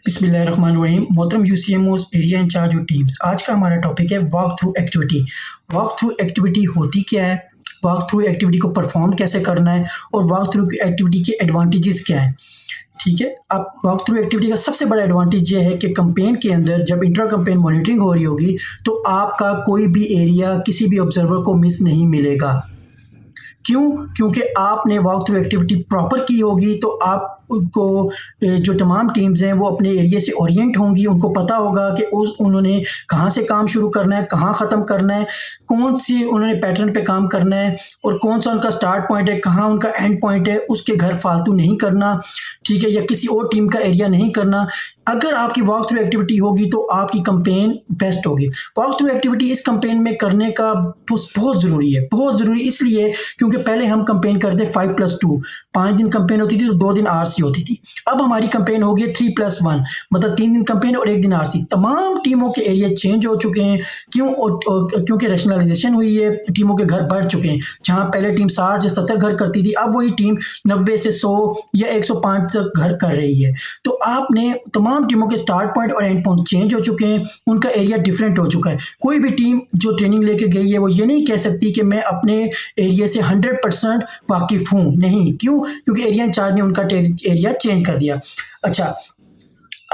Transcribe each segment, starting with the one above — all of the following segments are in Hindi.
बिस्मिल्लाहिर्रहमानिर्रहीम। मोहतरम यूसीएमओज एरिया इंचार्ज और टीम्स, आज का हमारा टॉपिक है walk through activity. Walk through activity होती क्या है, वॉक थ्रू एक्टिविटी को परफॉर्म कैसे करना है और वॉक थ्रू एक्टिविटी के एडवांटेजेस क्या हैं। ठीक है, अब वॉक थ्रू एक्टिविटी का सबसे बड़ा एडवांटेज ये है कि कंपेन के अंदर जब इंट्रा कंपेन मॉनिटरिंग हो रही होगी तो आपका कोई भी एरिया किसी भी ऑब्जर्वर को मिस नहीं मिलेगा। क्यों? क्योंकि आपने वॉक थ्रू एक्टिविटी प्रॉपर की होगी तो आप उनको जो तमाम टीम्स हैं वो अपने एरिया से ओरिएंट होंगी, उनको पता होगा कि उन्होंने कहाँ से काम शुरू करना है, कहाँ ख़त्म करना है, कौन सी उन्होंने पैटर्न पे काम करना है और कौन सा उनका स्टार्ट पॉइंट है, कहाँ उनका एंड पॉइंट है। उसके घर फालतू नहीं करना, ठीक है, या किसी और टीम का एरिया नहीं करना। अगर आपकी वॉक थ्रू एक्टिविटी होगी तो आपकी कंपेन बेस्ट होगी। वॉक थ्रू एक्टिविटी इस कंपेन में करने का बहुत ज़रूरी है, बहुत ज़रूरी इसलिए क्योंकि पहले हम कंपेन करते 5+2, 5 दिन कंपेन होती थी तो 2 दिन आरसी होती थी। अब हमारी कंपेन हो गई 3+1, मतलब 3 दिन कंपेन और 1 दिन आरसी। तमाम टीमों के एरिया चेंज हो चुके हैं। क्यों? क्योंकि रैशनलाइजेशन हुई है, टीमों के घर बढ़ चुके हैं। जहाँ पहले टीम 60 या 70 घर करती थी, अब वही टीम 90 से 100 या 105 तक घर कर रही है। तो आपने तमाम टीमों के स्टार्ट पॉइंट और एंड पॉइंट चेंज हो चुके हैं, उनका एरिया डिफरेंट हो चुका है। कोई भी टीम जो ट्रेनिंग लेके गई है वो ये नहीं कह सकती कि मैं अपने एरिया से 100% वाकिफ हूँ। नहीं, क्यों? क्योंकि एरिया इंचार्ज ने उनका एरिया चेंज कर दिया। अच्छा,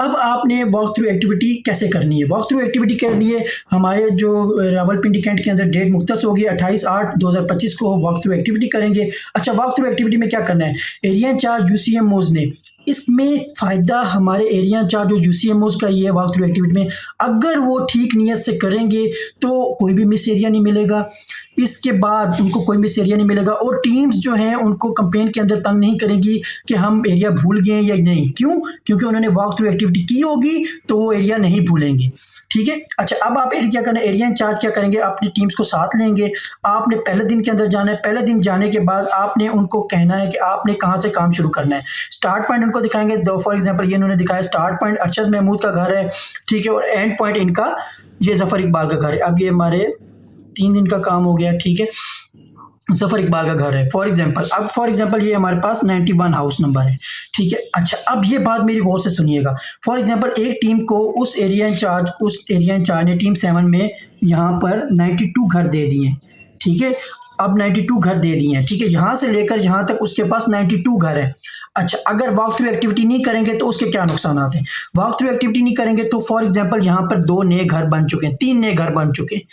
अब आपने वॉक थ्रू एक्टिविटी कैसे करनी है? वॉक थ्रू एक्टिविटी के लिए हमारे जो रावलपिंडी कैंट के अंदर डेट मुख्तस होगी, 28/8/2025 को वॉक थ्रू एक्टिविटी करेंगे। अच्छा, वॉक थ्रू एक्टिविटी में क्या करना है? एरिया इंचार्ज यूसीएमओज ने इसमें फ़ायदा हमारे एरिया इंचार्ज और यूसीएमओज का ये है वॉक थ्रू एक्टिविटी में, अगर वो ठीक नीयत से करेंगे तो कोई भी मिस एरिया नहीं मिलेगा। इसके बाद उनको कोई मिस एरिया नहीं मिलेगा और टीम्स जो हैं उनको कंपेन के अंदर तंग नहीं करेंगी कि हम एरिया भूल गए या नहीं। क्यों? क्योंकि उन्होंने वॉक थ्रू एक्टिविटी की होगी तो वो एरिया नहीं भूलेंगे। ठीक है। अच्छा, अब आप क्या करना है, एरिया इंचार्ज क्या करेंगे, अपनी टीम्स को साथ लेंगे। आपने पहले दिन के अंदर जाना है। पहले दिन जाने के बाद आपने उनको कहना है कि आपने कहाँ से काम शुरू करना है। स्टार्ट पॉइंट उनको दिखाएंगे। फॉर एग्जांपल ये इन्होंने दिखाया स्टार्ट पॉइंट अरशद महमूद का घर है, ठीक है, और एंड पॉइंट इनका ये जफर इकबाल का घर है। अब ये हमारे 3 दिन का काम हो गया, ठीक है। जफर इकबाल का घर है फॉर एग्जांपल ये हमारे पास 91 हाउस नंबर है, ठीक है। अच्छा, अब ये बात मेरी गौर से सुनिएगा। फॉर एग्जांपल एक टीम को उस एरिया इंचार्ज ने टीम 7 में यहाँ पर 92 घर दे दिए, ठीक है। अब 92 घर दे दिए हैं, ठीक है, यहाँ से लेकर यहाँ तक उसके पास 92 घर है। अच्छा, अगर वॉक थ्रू एक्टिविटी नहीं करेंगे तो उसके क्या नुकसान आते हैं? वॉक थ्रू एक्टिविटी नहीं करेंगे तो फॉर एग्जांपल यहाँ पर 2 नए घर बन चुके हैं, 3 नए घर बन चुके हैं,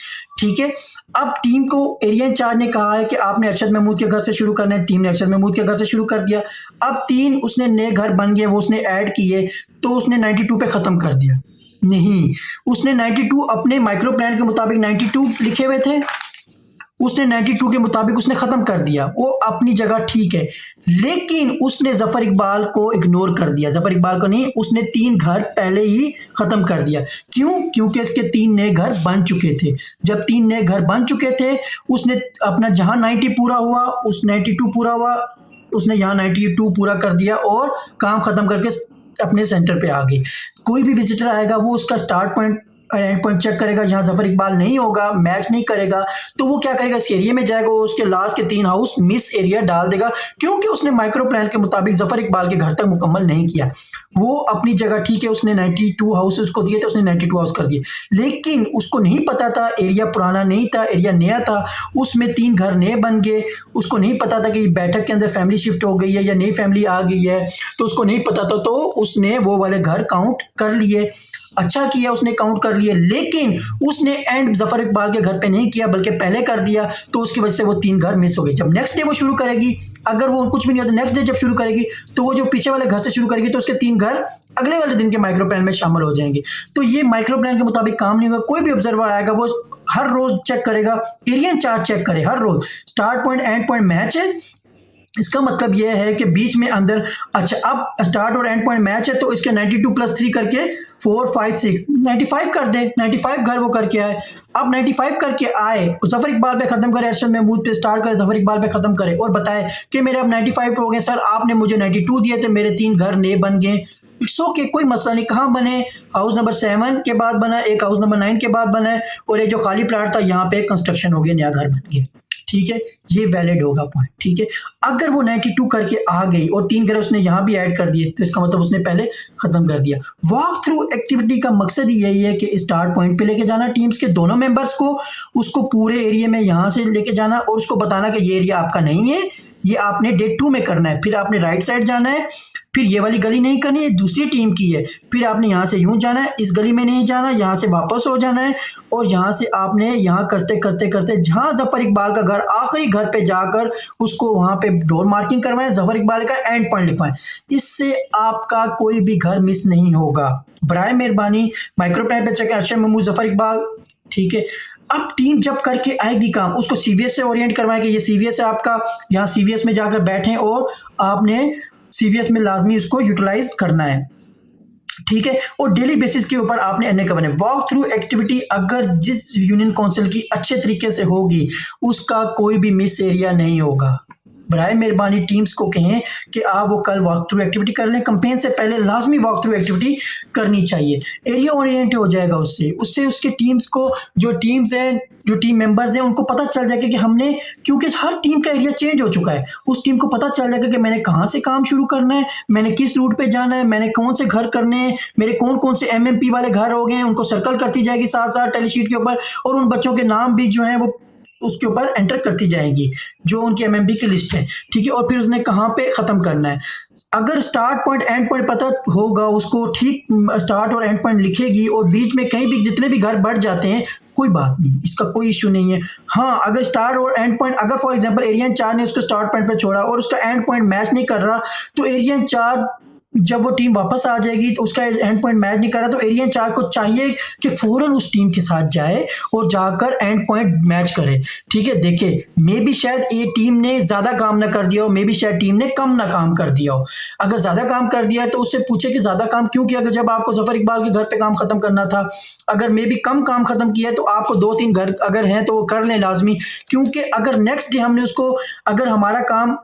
ठीक है। अब टीम को एरिया इंचार्ज ने कहा है कि आपने अरशद महमूद के घर से शुरू करना है। टीम ने अरशद महमूद के घर से शुरू कर दिया। अब 3 उसने नए घर बन गए, वो उसने ऐड किए, तो उसने 92 पे ख़त्म कर दिया? नहीं, उसने 92 अपने माइक्रो प्लान के मुताबिक 92 लिखे हुए थे, उसने 92 के मुताबिक उसने ख़त्म कर दिया। वो अपनी जगह ठीक है, लेकिन उसने जफ़र इकबाल को इग्नोर कर दिया। जफ़र इकबाल को नहीं, उसने 3 घर पहले ही ख़त्म कर दिया। क्यों? क्योंकि इसके 3 नए घर बन चुके थे। जब 3 नए घर बन चुके थे, उसने अपना जहाँ 90 पूरा हुआ, उस 92 पूरा हुआ, उसने यहाँ 92 पूरा कर दिया और काम ख़त्म करके अपने सेंटर पे आ गई। कोई भी विजिटर आएगा वो उसका स्टार्ट पॉइंट और एंड पॉइंट चेक करेगा, जहाँ जफर इकबाल नहीं होगा, मैच नहीं करेगा, तो वो क्या करेगा, इस एरिया में जाएगा, वो उसके लास्ट के 3 हाउस मिस एरिया डाल देगा, क्योंकि उसने माइक्रो प्लान के मुताबिक जफर इकबाल के घर तक मुकम्मल नहीं किया। वो अपनी जगह ठीक है, उसने 92 हाउस उसको दिए थे, उसने 92 हाउस कर दिए, लेकिन उसको नहीं पता था, एरिया पुराना नहीं था, एरिया नया था, उसमें 3 घर नए बन गए। उसको नहीं पता था कि बैठक के अंदर फैमिली शिफ्ट हो गई है या नई फैमिली आ गई है, तो उसको नहीं पता था, तो उसने वो वाले घर काउंट कर लिए। अच्छा किया, उसने काउंट कर लिए, लेकिन उसने एंड जफर इकबाल के घर पे नहीं किया बल्कि पहले कर दिया, तो उसकी वजह से वो 3 घर मिस हो गए। जब नेक्स्ट डे वो शुरू करेगी, अगर वो कुछ भी नहीं होता, नेक्स्ट डे जब शुरू करेगी तो वो जो पीछे वाले घर से शुरू करेगी तो उसके 3 घर अगले वाले दिन के माइक्रो प्लान में शामिल हो जाएंगे। तो ये माइक्रो प्लान के मुताबिक काम नहीं होगा। कोई भी ऑब्जर्वर आएगा वो हर रोज चेक करेगा, एरिया इंचार्ज चेक करे हर रोज, start point end point match है, इसका मतलब यह है कि बीच में अंदर। अच्छा, अब स्टार्ट और एंड पॉइंट मैच है तो इसके 92 + 3 करके 4 5 6 95 कर दे। 95 घर वो करके आए। अब 95 करके आए, जफर इकबाल पे खत्म करे, अरशद महमूद पे स्टार्ट करे, जफर इकबाल पे खत्म करे और बताए कि मेरे अब 95 हो गए सर, आपने मुझे 92 दिए थे, मेरे 3 घर नए बन गए। इट्स ओके, कोई मसला नहीं। कहाँ बने? हाउस नंबर 7 के बाद बना, एक हाउस नंबर 9 के बाद बना है, और एक जो खाली प्लाट था यहाँ पे कंस्ट्रक्शन हो गया, नया घर बन गया, ठीक है, ये वैलिड होगा पॉइंट। ठीक है, अगर वो 92 करके आ गई और 3 घर उसने यहाँ भी ऐड कर दिए तो इसका मतलब उसने पहले खत्म कर दिया। वॉक थ्रू एक्टिविटी का मकसद ही यही है कि स्टार्ट पॉइंट पे लेके जाना टीम्स के दोनों मेंबर्स को, उसको पूरे एरिया में यहाँ से लेके जाना और उसको बताना कि ये एरिया आपका नहीं है, ये आपने डे 2 में करना है। फिर आपने राइट साइड जाना है, फिर ये वाली गली नहीं करनी, ये दूसरी टीम की है। फिर आपने यहाँ से यूं जाना है, इस गली में नहीं जाना, यहाँ से वापस हो जाना है और यहाँ से आपने यहाँ करते करते करते जहाँ जफर इकबाल का घर आखिरी घर पे जाकर उसको वहाँ पे डोर मार्किंग करवाएं, जफर इकबाल का एंड पॉइंट लिखवाएं। इससे आपका कोई भी घर मिस नहीं होगा। बराए मेहरबानी माइक्रो प्लान पे चेक अर्शद महमूद जफर इकबाल। ठीक है, अब टीम जब करके आएगी काम, उसको सीवीएस से ओरिएंट करवाएं कि ये सीवीएस है आपका, यहाँ सीवीएस में जाकर बैठें और आपने सीवीएस में लाजमी उसको यूटिलाइज करना है। ठीक है, और डेली बेसिस के ऊपर आपने एनए करवाने। वॉक थ्रू एक्टिविटी अगर जिस यूनियन काउंसिल की अच्छे तरीके से होगी उसका कोई भी मिस एरिया नहीं होगा। बराए मेहरबानी टीम्स को कहें कि आप वो कल वॉक थ्रू एक्टिविटी कर लें, कंपेन से पहले लाजमी वॉक थ्रू एक्टिविटी करनी चाहिए। एरिया ओरिएंट हो जाएगा उससे उसके टीम्स को, जो टीम्स हैं, जो टीम मेंबर्स हैं, उनको पता चल जाएगा कि हमने, क्योंकि हर टीम का एरिया चेंज हो चुका है, उस टीम को पता चल जाएगा कि मैंने कहाँ से काम शुरू करना है, मैंने किस रूट पे जाना है, मैंने कौन से घर करने हैं, मेरे कौन कौन से एमएमपी वाले घर हो गए हैं, उनको सर्कल करती जाएगी साथ साथ टेलीशीट के ऊपर, और उन बच्चों के नाम भी जो हैं वो उसके ऊपर एंटर करती जाएंगी जो उनकी एमएमपी की लिस्ट है। ठीक है, और फिर उसने कहाँ पे ख़त्म करना है। अगर स्टार्ट पॉइंट एंड पॉइंट पता होगा उसको, ठीक स्टार्ट और एंड पॉइंट लिखेगी और बीच में कहीं भी जितने भी घर बढ़ जाते हैं कोई बात नहीं, इसका कोई इशू नहीं है। हाँ, अगर स्टार्ट और एंड पॉइंट, अगर फॉर एग्जांपल एरिया इंचार्ज ने उसको स्टार्ट पॉइंट पे छोड़ा और उसका एंड पॉइंट मैच नहीं कर रहा, तो एरिया इंचार्ज जब वो टीम वापस आ जाएगी तो उसका एंड पॉइंट मैच नहीं कर रहा, तो एरिया इंचार्ज को चाहिए कि फौरन उस टीम के साथ जाए और जाकर एंड पॉइंट मैच करे। ठीक है, देखिए मे भी शायद ये टीम ने ज़्यादा काम ना कर दिया हो, मे भी शायद टीम ने कम ना काम कर दिया हो। अगर ज़्यादा काम कर दिया है तो उससे पूछे कि ज़्यादा काम क्यों किया, अगर जब आपको जफर इकबाल के घर पे काम ख़त्म करना था। अगर मे भी कम काम ख़त्म किया है तो आपको 2-3 घर अगर हैं तो वो कर लें लाजमी, क्योंकि अगर नेक्स्ट डे हमने उसको, अगर हमारा काम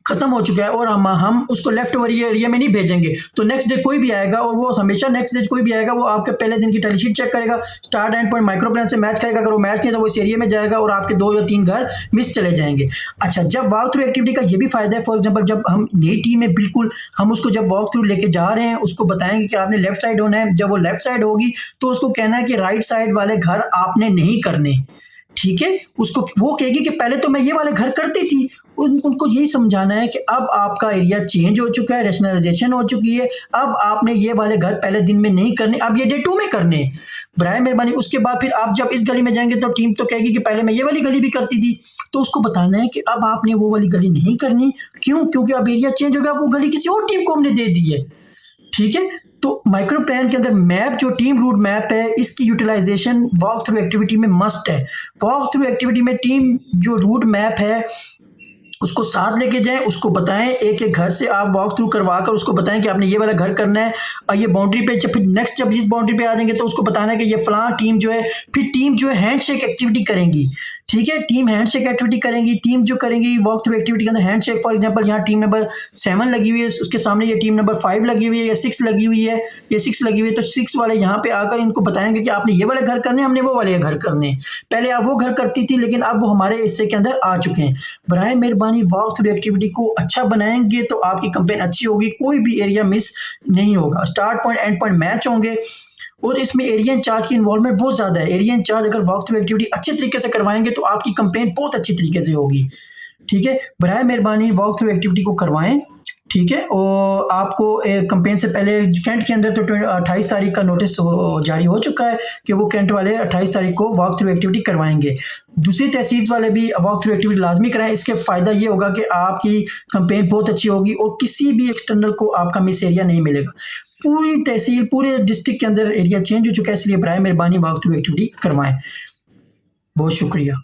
खत्म हो चुका है और हम उसको लेफ्ट ओवर एरिया में नहीं भेजेंगे तो नेक्स्ट डे कोई भी आएगा, और वो हमेशा नेक्स्ट डे कोई भी आएगा वो आपके पहले दिन की टेलीशीट चेक करेगा, start and point micro plan से मैच करेगा। अगर वो मैच नहीं तो वो इस एरिया में जाएगा और आपके 2 या 3 घर मिस चले जाएंगे। अच्छा, जब वॉक थ्रू एक्टिविटी का ये भी फायदा है, फॉर एग्जाम्पल जब हम नई टीम में बिल्कुल हम उसको जब वॉक थ्रू लेके जा रहे हैं उसको बताएंगे कि आपने लेफ्ट साइड होना है। जब वो लेफ्ट साइड होगी तो उसको कहना है कि राइट साइड वाले घर आपने नहीं करने। ठीक है, उसको वो कहेगी कि पहले तो मैं ये वाले घर करती थी, उनको यही समझाना है कि अब आपका एरिया चेंज हो चुका है, रैशनलाइजेशन हो चुकी है, अब आपने ये वाले घर पहले दिन में नहीं करने, अब ये डे 2 में करने। बराए मेहरबानी उसके बाद फिर आप जब इस गली में जाएंगे तो टीम तो कहेगी कि पहले मैं ये वाली गली भी करती थी, तो उसको बताना है कि अब आपने वो वाली गली नहीं करनी। क्यों? क्योंकि अब एरिया चेंज हो गया, वो गली किसी और टीम को हमने दे दी है। ठीक है, तो माइक्रो प्लान के अंदर मैप, जो टीम रूट मैप है, इसकी यूटिलाइजेशन वॉक थ्रू एक्टिविटी में मस्ट है। वॉक थ्रू एक्टिविटी में टीम जो रूट मैप है उसको साथ लेके जाएं, उसको बताएं, एक एक घर से आप वॉक थ्रू करवा कर उसको बताएं कि आपने ये वाला घर करना है और ये बाउंड्री पे, जब फिर नेक्स्ट जब इस बाउंड्री पे आ जाएंगे तो उसको बताना है कि ये फलां टीम जो है, फिर टीम जो है हैंडशेक एक्टिविटी करेंगी। ठीक है, टीम हैंडशेक एक्टिविटी करेंगी, टीम जो करेंगी वॉक थ्रू एक्टिविटी के अंदर हैंडशेक। फॉर एग्जांपल यहाँ टीम नंबर 7 लगी हुई है, उसके सामने ये टीम नंबर 5 लगी हुई है या 6 लगी हुई है, ये 6 लगी हुई है, तो 6 वाले यहाँ पे आकर इनको बताएंगे कि आपने ये वाले घर करने, हमने वो वाले घर करने। पहले आप वो घर करती थी लेकिन अब वो हमारे हिस्से के अंदर आ चुके हैं। बराए मेहरबानी वॉक थ्रू एक्टिविटी को अच्छा बनाएंगे तो आपकी कंपेन अच्छी होगी, कोई भी एरिया मिस नहीं होगा, start point end point match होंगे। और इसमें एरिया इंचार्ज की इन्वॉल्वमेंट बहुत ज़्यादा है। एरिया इंचार्ज अगर वॉक थ्रू एक्टिविटी अच्छे तरीके से करवाएंगे तो आपकी कंपेन बहुत अच्छी तरीके से होगी। ठीक है, बराए मेहरबानी वॉक थ्रू एक्टिविटी को करवाएं। ठीक है, और आपको कंपेन से पहले कैंट के अंदर तो 28 तारीख का नोटिस जारी हो चुका है कि वो कैंट वाले 28 तारीख को वॉक थ्रू एक्टिविटी करवाएंगे। दूसरी तहसील वाले भी वॉक थ्रू एक्टिविटी लाजमी कराएं। इसके फ़ायदा ये होगा कि आपकी कंपेन बहुत अच्छी होगी और किसी भी एक्सटर्नल को आपका मिस एरिया नहीं मिलेगा। पूरी तहसील, पूरे डिस्ट्रिक्ट के अंदर एरिया चेंज हो चुका है, इसलिए बराए मेहरबानी वॉक थ्रू एक्टिविटी करवाएं। बहुत शुक्रिया।